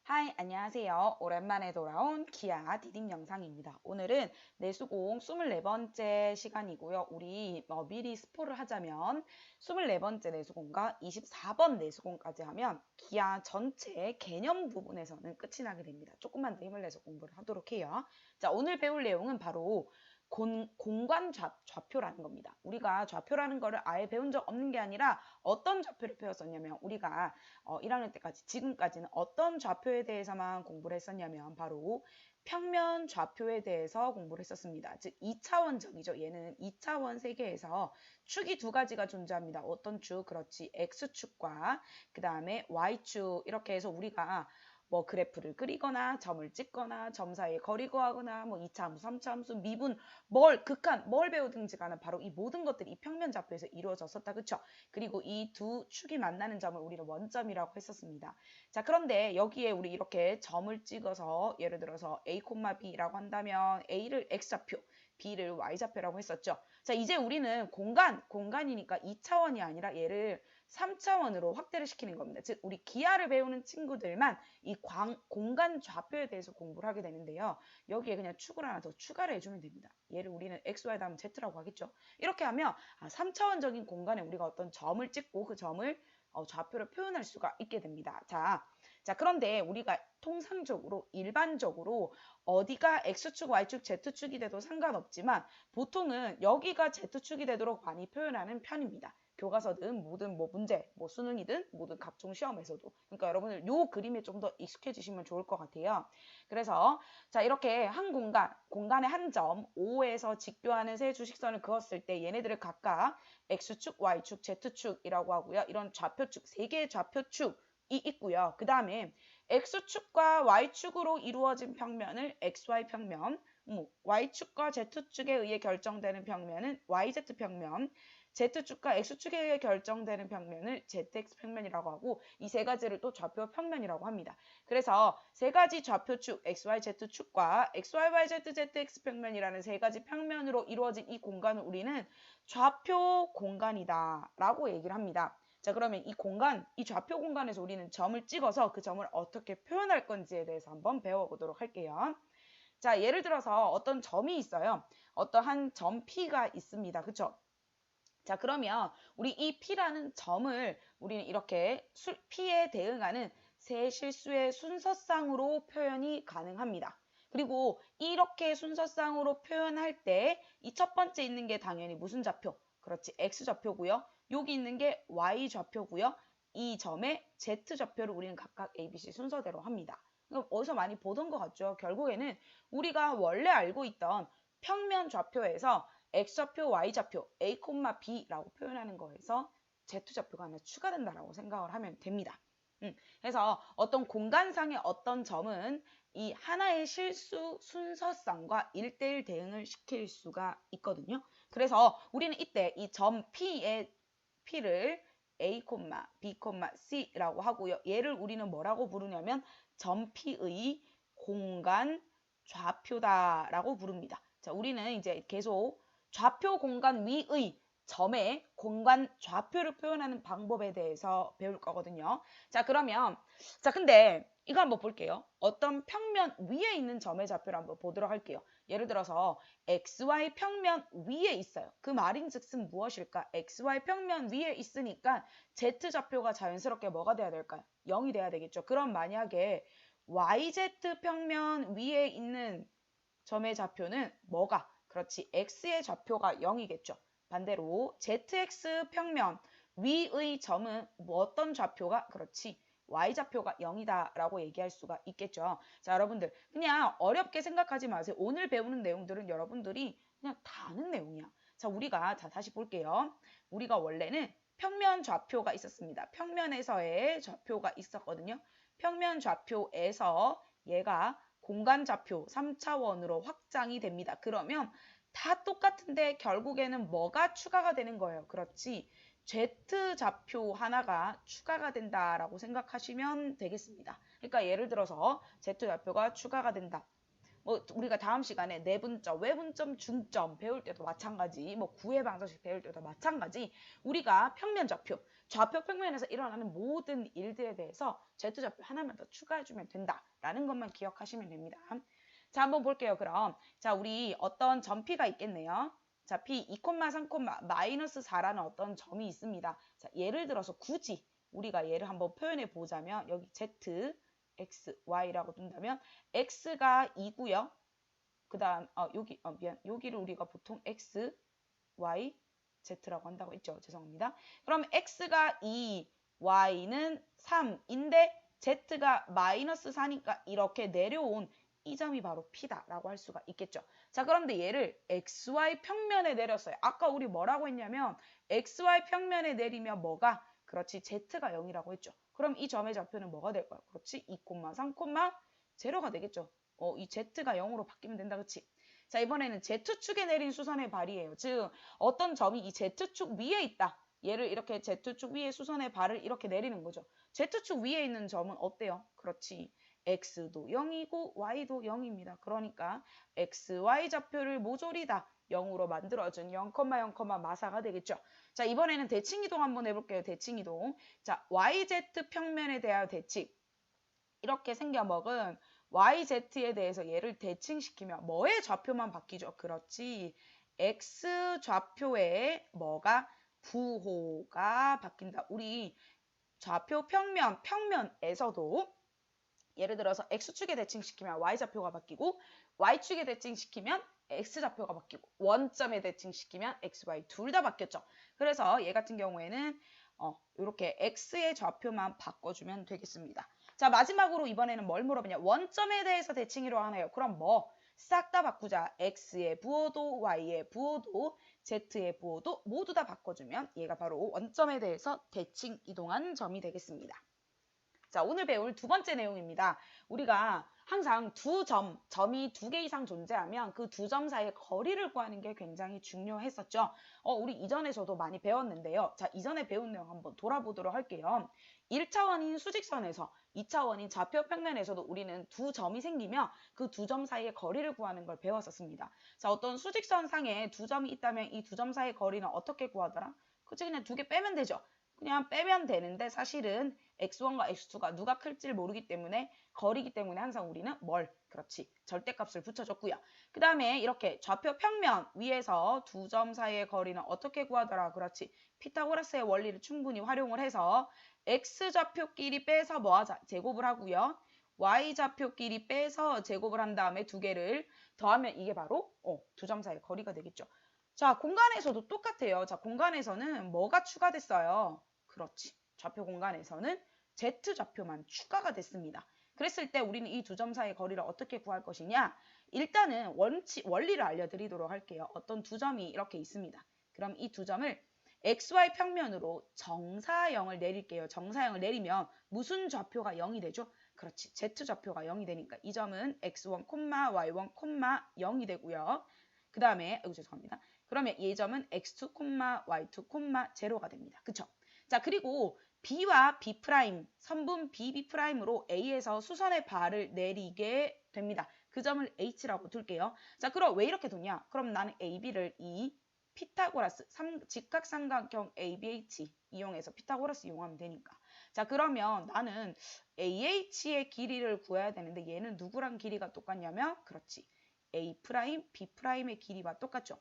하이, 안녕하세요. 오랜만에 돌아온 기아 디딤 영상입니다. 오늘은 내수공 24번째 시간이고요. 우리 미리 스포를 하자면 24번째 내수공과 24번 내수공까지 하면 기아 전체 개념 부분에서는 끝이 나게 됩니다. 조금만 더 힘을 내서 공부를 하도록 해요. 자, 오늘 배울 내용은 바로 공간 좌표라는 겁니다. 우리가 좌표라는 거를 아예 배운 적 없는 게 아니라 어떤 좌표를 배웠었냐면 우리가 1학년 때까지 지금까지는 어떤 좌표에 대해서만 공부를 했었냐면 바로 평면 좌표에 대해서 공부를 했었습니다. 즉 2차원적이죠. 얘는 2차원 세계에서 축이 두 가지가 존재합니다. 어떤 축? 그렇지. X축과 그 다음에 Y축 이렇게 해서 우리가 뭐 그래프를 그리거나 점을 찍거나 점 사이에 거리 구하거나 뭐 2차함수, 3차함수, 미분, 극한, 뭘 배우든지 간에 바로 이 모든 것들이 이 평면 좌표에서 이루어졌었다. 그쵸? 그리고 이 두 축이 만나는 점을 우리는 원점이라고 했었습니다. 자, 그런데 여기에 우리 이렇게 점을 찍어서 예를 들어서 A, B라고 한다면 A를 X좌표, B를 Y좌표라고 했었죠. 자, 이제 우리는 공간이니까 2차원이 아니라 얘를 3차원으로 확대를 시키는 겁니다. 즉, 우리 기하를 배우는 친구들만 이 공간 좌표에 대해서 공부를 하게 되는데요. 여기에 그냥 축을 하나 더 추가를 해주면 됩니다. 얘를 우리는 XY 다음 Z라고 하겠죠. 이렇게 하면 3차원적인 공간에 우리가 어떤 점을 찍고 그 점을 좌표로 표현할 수가 있게 됩니다. 자, 그런데 우리가 통상적으로 일반적으로 어디가 X축, Y축, Z축이 돼도 상관없지만 보통은 여기가 Z축이 되도록 많이 표현하는 편입니다. 교과서든 모든 뭐 문제, 뭐 수능이든 모든 각종 시험에서도. 그러니까 여러분들 요 그림에 좀 더 익숙해지시면 좋을 것 같아요. 그래서 자 이렇게 한 공간의 한 점 O에서 직교하는 세 주식선을 그었을 때 얘네들을 각각 X축, Y축, Z축이라고 하고요. 이런 좌표축, 세 개의 좌표축이 있고요. 그 다음에 X축과 Y축으로 이루어진 평면을 XY 평면, Y축과 Z축에 의해 결정되는 평면은 YZ 평면, Z축과 X축에 의해 결정되는 평면을 ZX 평면이라고 하고 이 세 가지를 또 좌표 평면이라고 합니다. 그래서 세 가지 좌표축 XYZ축과 XYYZ, ZX 평면이라는 세 가지 평면으로 이루어진 이 공간을 우리는 좌표 공간이다 라고 얘기를 합니다. 자, 그러면 이 좌표 공간에서 우리는 점을 찍어서 그 점을 어떻게 표현할 건지에 대해서 한번 배워보도록 할게요. 자, 예를 들어서 어떤 점이 있어요. 어떠한 점 P가 있습니다. 그쵸? 자, 그러면 우리 이 P라는 점을 우리는 이렇게 P에 대응하는 세 실수의 순서상으로 표현이 가능합니다. 그리고 이렇게 순서상으로 표현할 때 이 첫 번째 있는 게 당연히 무슨 좌표? 그렇지, X좌표고요. 여기 있는 게 Y좌표고요. 이 점의 Z좌표를 우리는 각각 ABC 순서대로 합니다. 어디서 많이 보던 것 같죠? 결국에는 우리가 원래 알고 있던 평면 좌표에서 X좌표, Y좌표, A, B라고 표현하는 거에서 Z좌표가 하나 추가된다라고 생각을 하면 됩니다. 그래서 어떤 공간상의 어떤 점은 이 하나의 실수 순서상과 1대1 대응을 시킬 수가 있거든요. 그래서 우리는 이때 이 점 P의 P를 A, B, C라고 하고요. 얘를 우리는 뭐라고 부르냐면 점 P의 공간 좌표다라고 부릅니다. 자, 우리는 이제 계속 좌표 공간 위의 점의 공간 좌표를 표현하는 방법에 대해서 배울 거거든요. 자, 그러면 근데 이거 한번 볼게요. 어떤 평면 위에 있는 점의 좌표를 한번 보도록 할게요. 예를 들어서 XY 평면 위에 있어요. 그 말인즉슨 무엇일까? XY 평면 위에 있으니까 Z좌표가 자연스럽게 뭐가 돼야 될까요? 0이 돼야 되겠죠. 그럼 만약에 YZ 평면 위에 있는 점의 좌표는 뭐가? 그렇지. X의 좌표가 0이겠죠. 반대로 ZX 평면 위의 점은 어떤 좌표가? 그렇지. Y좌표가 0이다 라고 얘기할 수가 있겠죠. 자, 여러분들 그냥 어렵게 생각하지 마세요. 오늘 배우는 내용들은 여러분들이 그냥 다 아는 내용이야. 자, 우리가 다시 볼게요. 우리가 원래는 평면 좌표가 있었습니다. 평면에서의 좌표가 있었거든요. 평면 좌표에서 얘가 공간 좌표 3차원으로 확장이 됩니다. 그러면 다 똑같은데 결국에는 뭐가 추가가 되는 거예요. 그렇지. Z좌표 하나가 추가가 된다라고 생각하시면 되겠습니다. 그러니까 예를 들어서 Z좌표가 추가가 된다. 뭐 우리가 다음 시간에 내분점, 외분점, 중점 배울 때도 마찬가지, 뭐 구의 방정식 배울 때도 마찬가지. 우리가 평면 좌표, 좌표 평면에서 일어나는 모든 일들에 대해서 Z좌표 하나만 더 추가해주면 된다라는 것만 기억하시면 됩니다. 자, 한번 볼게요. 그럼 자, 우리 어떤 점 P가 있겠네요. 자, P 2, 3, 마이너스 4라는 어떤 점이 있습니다. 자, 예를 들어서 굳이 우리가 얘를 한번 표현해 보자면 여기 Z, X, Y라고 둔다면 X가 2고요. 그 다음 여기를 우리가 보통 X, Y, Z라고 한다고 했죠. 죄송합니다. 그럼 X가 2, Y는 3인데 Z가 마이너스 4니까 이렇게 내려온 이 점이 바로 P다라고 할 수가 있겠죠. 자, 그런데 얘를 XY 평면에 내렸어요. 아까 우리 뭐라고 했냐면 XY 평면에 내리면 뭐가? 그렇지, Z가 0이라고 했죠. 그럼 이 점의 좌표는 뭐가 될까요? 그렇지, 2, 3, 0가 되겠죠. 이 Z가 0으로 바뀌면 된다, 그치? 자, 이번에는 Z축에 내린 수선의 발이에요. 즉, 어떤 점이 이 Z축 위에 있다. 얘를 이렇게 Z축 위에 수선의 발을 이렇게 내리는 거죠. Z축 위에 있는 점은 어때요? 그렇지. X도 0이고 Y도 0입니다. 그러니까 X, Y 좌표를 모조리 다 0으로 만들어준 0, 0, 마사가 되겠죠. 자, 이번에는 대칭이동 한번 해볼게요. 대칭이동. 자, YZ 평면에 대하여 대칭. 이렇게 생겨먹은 YZ에 대해서 얘를 대칭시키면 뭐의 좌표만 바뀌죠? 그렇지. X 좌표에 뭐가? 부호가 바뀐다. 우리 좌표 평면에서도 예를 들어서 X축에 대칭시키면 Y좌표가 바뀌고 Y축에 대칭시키면 X좌표가 바뀌고 원점에 대칭시키면 XY 둘 다 바뀌었죠. 그래서 얘 같은 경우에는 이렇게 X의 좌표만 바꿔주면 되겠습니다. 자, 마지막으로 이번에는 뭘 물어보냐? 원점에 대해서 대칭이라고 하네요. 그럼 뭐? 싹 다 바꾸자. X의 부호도 Y의 부호도 Z의 부호도 모두 다 바꿔주면 얘가 바로 원점에 대해서 대칭 이동한 점이 되겠습니다. 자, 오늘 배울 두 번째 내용입니다. 우리가 항상 점이 두 개 이상 존재하면 그 두 점 사이의 거리를 구하는 게 굉장히 중요했었죠. 우리 이전에서도 많이 배웠는데요. 자, 이전에 배운 내용 한번 돌아보도록 할게요. 1차원인 수직선에서 2차원인 좌표 평면에서도 우리는 두 점이 생기면 그 두 점 사이의 거리를 구하는 걸 배웠었습니다. 자, 어떤 수직선 상에 두 점이 있다면 이 두 점 사이의 거리는 어떻게 구하더라? 그치, 그냥 두 개 빼면 되죠. 그냥 빼면 되는데 사실은 x1과 x2가 누가 클지를 모르기 때문에 거리기 때문에 항상 우리는 그렇지, 절대값을 붙여줬고요. 그 다음에 이렇게 좌표 평면 위에서 두 점 사이의 거리는 어떻게 구하더라? 그렇지, 피타고라스의 원리를 충분히 활용을 해서 x좌표끼리 빼서 뭐하자? 제곱을 하고요. y좌표끼리 빼서 제곱을 한 다음에 두 개를 더하면 이게 바로 두 점 사이의 거리가 되겠죠. 자, 공간에서도 똑같아요. 자, 공간에서는 뭐가 추가됐어요? 그렇지. 좌표 공간에서는 Z좌표만 추가가 됐습니다. 그랬을 때 우리는 이 두 점 사이의 거리를 어떻게 구할 것이냐? 일단은 원리를 알려드리도록 할게요. 어떤 두 점이 이렇게 있습니다. 그럼 이 두 점을 XY 평면으로 정사형을 내릴게요. 정사형을 내리면 무슨 좌표가 0이 되죠? 그렇지. Z좌표가 0이 되니까 이 점은 X1, Y1, 0이 되고요. 그 다음에, 죄송합니다. 그러면 이 점은 X2, Y2, 0가 됩니다. 그쵸? 자, 그리고 B와 B', 선분 BB'으로 A에서 수선의 발을 내리게 됩니다. 그 점을 H라고 둘게요. 자, 그럼 왜 이렇게 두냐? 그럼 나는 AB를 이 피타고라스 직각삼각형 ABH 이용해서 피타고라스 이용하면 되니까. 자, 그러면 나는 AH의 길이를 구해야 되는데 얘는 누구랑 길이가 똑같냐면 그렇지. A', B'의 길이와 똑같죠.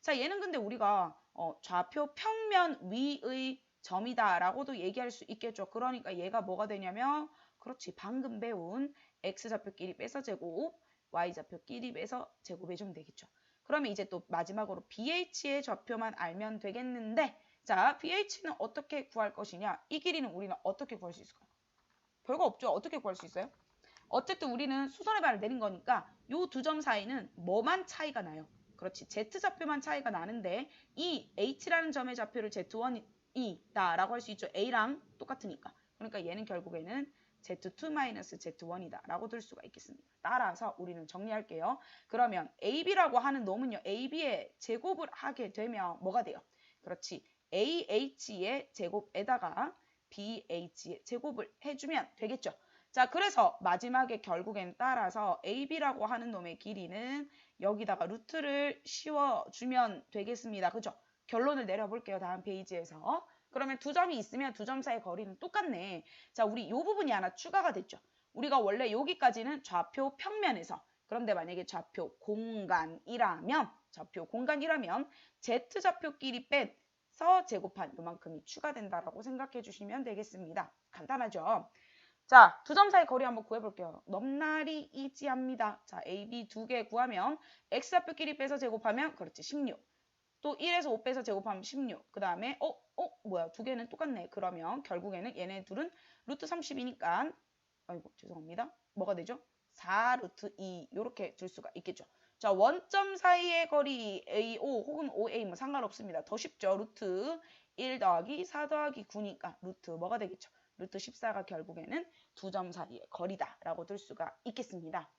자, 얘는 근데 우리가 좌표 평면 위의 점이다 라고도 얘기할 수 있겠죠. 그러니까 얘가 뭐가 되냐면 그렇지, 방금 배운 X좌표끼리 빼서 제곱, Y좌표끼리 빼서 제곱해주면 되겠죠. 그러면 이제 또 마지막으로 BH의 좌표만 알면 되겠는데, 자, BH는 어떻게 구할 것이냐? 이 길이는 우리는 어떻게 구할 수 있을까요? 별거 없죠. 어떻게 구할 수 있어요? 어쨌든 우리는 수선의 발을 내린 거니까 이 두 점 사이는 뭐만 차이가 나요? 그렇지, Z좌표만 차이가 나는데 이 H라는 점의 좌표를 Z1이다 라고 할 수 있죠. A랑 똑같으니까. 그러니까 얘는 결국에는 Z2-Z1이다 라고 들 수가 있겠습니다. 따라서 우리는 정리할게요. 그러면 AB라고 하는 놈은요, AB의 제곱을 하게 되면 뭐가 돼요? 그렇지, AH의 제곱에다가 BH의 제곱을 해주면 되겠죠. 자, 그래서 마지막에 결국엔 따라서 AB라고 하는 놈의 길이는 여기다가 루트를 씌워주면 되겠습니다. 그죠? 결론을 내려볼게요. 다음 페이지에서. 그러면 두 점이 있으면 두 점 사이의 거리는 똑같네. 자, 우리 이 부분이 하나 추가가 됐죠. 우리가 원래 여기까지는 좌표 평면에서, 그런데 만약에 좌표 공간이라면 Z좌표끼리 빼서 제곱한 요만큼이 추가된다라고 생각해 주시면 되겠습니다. 간단하죠? 자, 두 점 사이 거리 한번 구해볼게요. 넘날이 이지합니다. 자, A, B 두 개 구하면 X좌표끼리 빼서 제곱하면 그렇지 16. 또 1에서 5 빼서 제곱하면 16. 그 다음에 뭐야 두 개는 똑같네. 그러면 결국에는 얘네 둘은 루트 30이니까 아이고 죄송합니다. 뭐가 되죠? 4 루트 2 이렇게 줄 수가 있겠죠. 자, 원점 사이의 거리 AO 혹은 OA 뭐 상관없습니다. 더 쉽죠. 루트 1 더하기 4 더하기 9니까 루트 뭐가 되겠죠? 루트 14가 결국에는 두 점 사이의 거리다라고 들 수가 있겠습니다.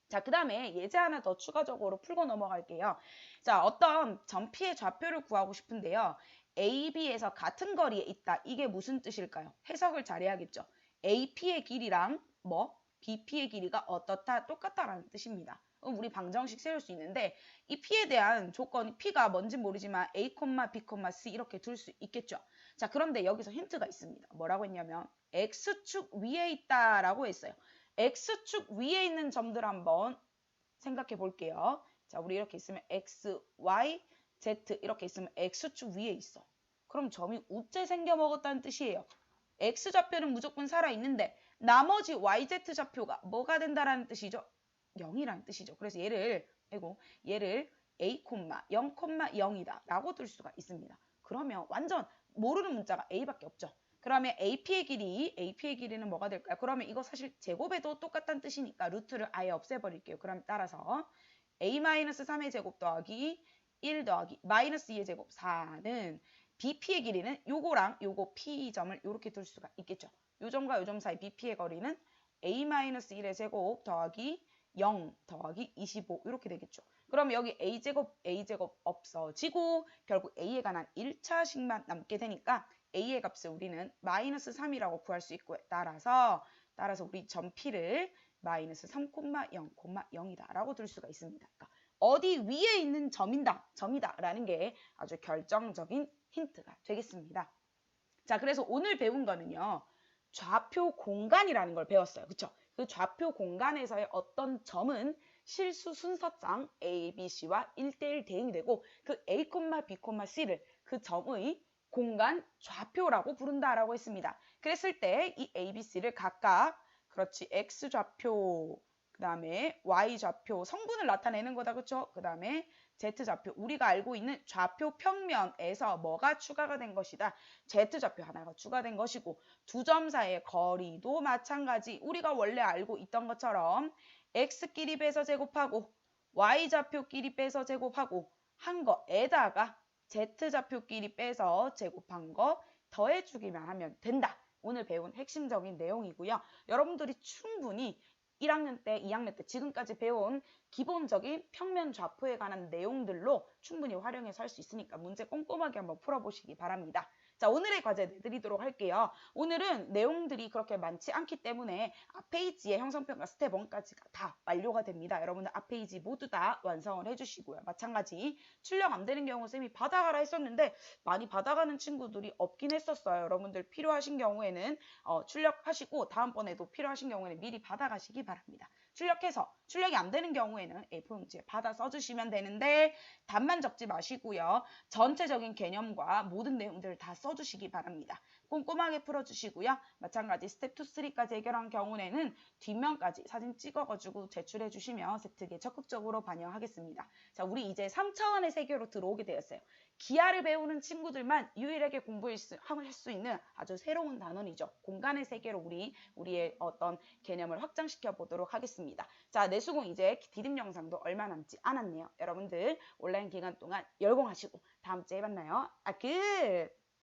자, 그 다음에 예제 하나 더 추가적으로 풀고 넘어갈게요. 자, 어떤 점 P의 좌표를 구하고 싶은데요. A, B에서 같은 거리에 있다. 이게 무슨 뜻일까요? 해석을 잘해야겠죠. AP의 길이랑 BP의 길이가 어떻다? 똑같다라는 뜻입니다. 우리 방정식 세울 수 있는데 이 P에 대한 조건이 P가 뭔지 모르지만 A, B, C 이렇게 둘 수 있겠죠. 자, 그런데 여기서 힌트가 있습니다. 뭐라고 했냐면 X축 위에 있다라고 했어요. X축 위에 있는 점들 한번 생각해 볼게요. 자, 우리 이렇게 있으면 X, Y, Z 이렇게 있으면 X축 위에 있어. 그럼 점이 우째 생겨 먹었다는 뜻이에요. X좌표는 무조건 살아있는데 나머지 YZ좌표가 뭐가 된다라는 뜻이죠? 0이라는 뜻이죠. 그래서 얘를 A, 0,0이다 라고 들 수가 있습니다. 그러면 완전 모르는 문자가 A밖에 없죠. 그러면 AP의 길이는 뭐가 될까요? 그러면 이거 사실 제곱에도 똑같다는 뜻이니까 루트를 아예 없애버릴게요. 그럼 따라서 A-3의 제곱 더하기 1 더하기 마이너스 2의 제곱 4는 BP의 길이는 요거랑 요거 P점을 이렇게 둘 수가 있겠죠. 요 점과 요 점 사이 BP의 거리는 A-1의 제곱 더하기 0 더하기 25 이렇게 되겠죠. 그럼 여기 A제곱 없어지고 결국 A에 관한 1차식만 남게 되니까 A의 값을 우리는 마이너스 3이라고 구할 수 있고요. 따라서 우리 점 P를 마이너스 3,0,0이다 라고 들 수가 있습니다. 그러니까 어디 위에 있는 점이다 라는 게 아주 결정적인 힌트가 되겠습니다. 자, 그래서 오늘 배운 거는요. 좌표 공간이라는 걸 배웠어요. 그쵸? 그 좌표 공간에서의 어떤 점은 실수 순서상 A, B, C와 1대1 대응이 되고 그 A, B, C를 그 점의 공간 좌표라고 부른다라고 했습니다. 그랬을 때 이 A, B, C를 각각 그렇지 X좌표 그 다음에 Y좌표 성분을 나타내는 거다. 그쵸? 그 다음에 Z좌표 우리가 알고 있는 좌표 평면에서 뭐가 추가가 된 것이다. Z좌표 하나가 추가된 것이고 두 점 사이의 거리도 마찬가지 우리가 원래 알고 있던 것처럼 X끼리 빼서 제곱하고 Y좌표끼리 빼서 제곱하고 한 거에다가 Z좌표끼리 빼서 제곱한 거 더해주기만 하면 된다. 오늘 배운 핵심적인 내용이고요. 여러분들이 충분히 1학년 때, 2학년 때 지금까지 배운 기본적인 평면 좌표에 관한 내용들로 충분히 활용해서 할 수 있으니까 문제 꼼꼼하게 한번 풀어보시기 바랍니다. 자, 오늘의 과제 내드리도록 할게요. 오늘은 내용들이 그렇게 많지 않기 때문에 앞페이지의 형성평가 스텝 1까지가 다 완료가 됩니다. 여러분들 앞페이지 모두 다 완성을 해주시고요. 마찬가지 출력 안 되는 경우 쌤이 받아가라 했었는데 많이 받아가는 친구들이 없긴 했었어요. 여러분들 필요하신 경우에는 출력하시고 다음번에도 필요하신 경우에는 미리 받아가시기 바랍니다. 출력이 안 되는 경우에는 A4 용지에 받아 써주시면 되는데 답만 적지 마시고요. 전체적인 개념과 모든 내용들을 다 써주시기 바랍니다. 꼼꼼하게 풀어주시고요. 마찬가지 스텝 2, 3까지 해결한 경우에는 뒷면까지 사진 찍어가지고 제출해 주시면 세특에 적극적으로 반영하겠습니다. 자, 우리 이제 3차원의 세계로 들어오게 되었어요. 기하를 배우는 친구들만 유일하게 공부할 수 있는 아주 새로운 단원이죠. 공간의 세계로 우리의 어떤 개념을 확장시켜 보도록 하겠습니다. 자, 내수공 이제 디딤 영상도 얼마 남지 않았네요. 여러분들 온라인 기간 동안 열공하시고 다음 주에 만나요. 끝!